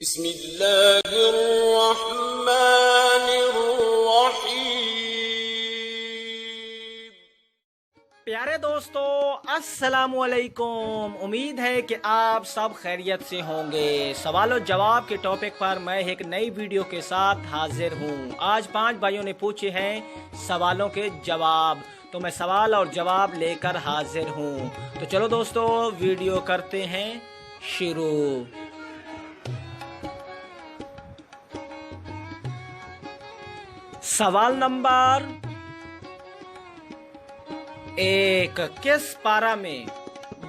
بسم اللہ الرحمن الرحیم۔ پیارے دوستو السلام علیکم، امید ہے کہ آپ سب خیریت سے ہوں گے۔ سوال و جواب کے ٹاپک پر میں ایک نئی ویڈیو کے ساتھ حاضر ہوں۔ آج 5 بھائیوں نے پوچھے ہیں سوالوں کے جواب، تو میں سوال اور جواب لے کر حاضر ہوں۔ تو چلو دوستو ویڈیو کرتے ہیں شروع۔ سوال نمبر 1، کس پارہ میں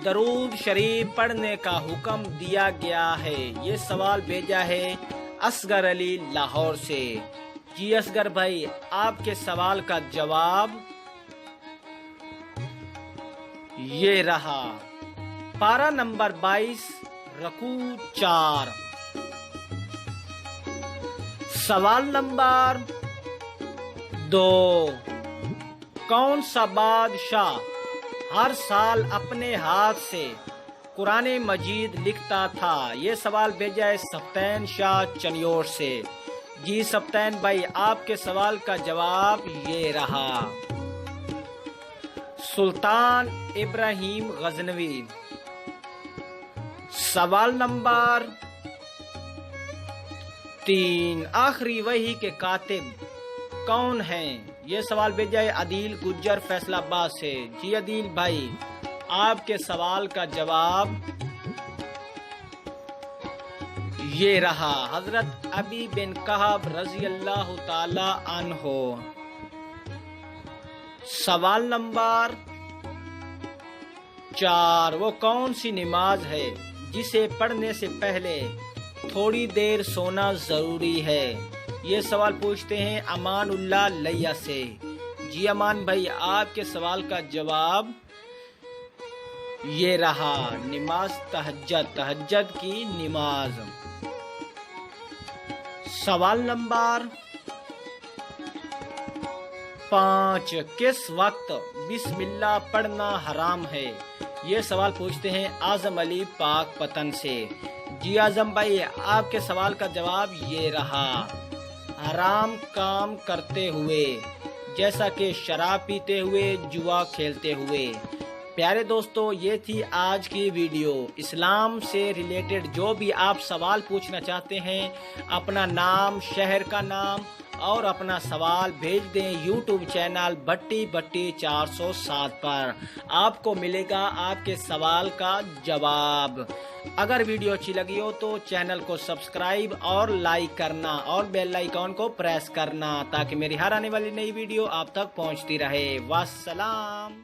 درود شریف پڑھنے کا حکم دیا گیا ہے؟ یہ سوال بھیجا ہے اصغر علی لاہور سے۔ جی اصغر بھائی، آپ کے سوال کا جواب یہ رہا۔ پارہ نمبر 22 رکوع 4۔ سوال نمبر 2، کون سا بادشاہ ہر سال اپنے ہاتھ سے قرآن مجید لکھتا تھا؟ یہ سوال بھیجا ہے سفتین شاہ چنیور سے۔ جی سفتین بھائی، آپ کے سوال کا جواب یہ رہا، سلطان ابراہیم غزنوی۔ سوال نمبر 3، آخری وحی کے کاتب کون ہیں؟ یہ سوال بھیجا ہے عدیل گجر فیصل آباد سے۔ جی عدیل بھائی، آپ کے سوال کا جواب یہ رہا، حضرت ابی بن کعب رضی اللہ تعالی عنہ۔ سوال نمبر 4، وہ کون سی نماز ہے جسے پڑھنے سے پہلے تھوڑی دیر سونا ضروری ہے؟ یہ سوال پوچھتے ہیں امان اللہ لیہ سے۔ جی امان بھائی، آپ کے سوال کا جواب یہ رہا، نماز تہجد کی نماز۔ سوال نمبر 5، کس وقت بسم اللہ پڑھنا حرام ہے؟ یہ سوال پوچھتے ہیں اعظم علی پاک پتن سے۔ جی اعظم بھائی، آپ کے سوال کا جواب یہ رہا، حرام کام کرتے ہوئے، جیسا کہ شراب پیتے ہوئے، جوا کھیلتے ہوئے۔ پیارے دوستو، یہ تھی آج کی ویڈیو۔ اسلام سے ریلیٹڈ جو بھی آپ سوال پوچھنا چاہتے ہیں، اپنا نام، شہر کا نام اور اپنا سوال بھیج دیں یوٹیوب چینل بھٹی 407 پر۔ آپ کو ملے گا آپ کے سوال کا جواب۔ اگر ویڈیو اچھی لگی ہو تو چینل کو سبسکرائب اور لائک کرنا اور بیل آئیکن کو پریس کرنا، تاکہ میری ہر آنے والی نئی ویڈیو آپ تک پہنچتی رہے۔ والسلام۔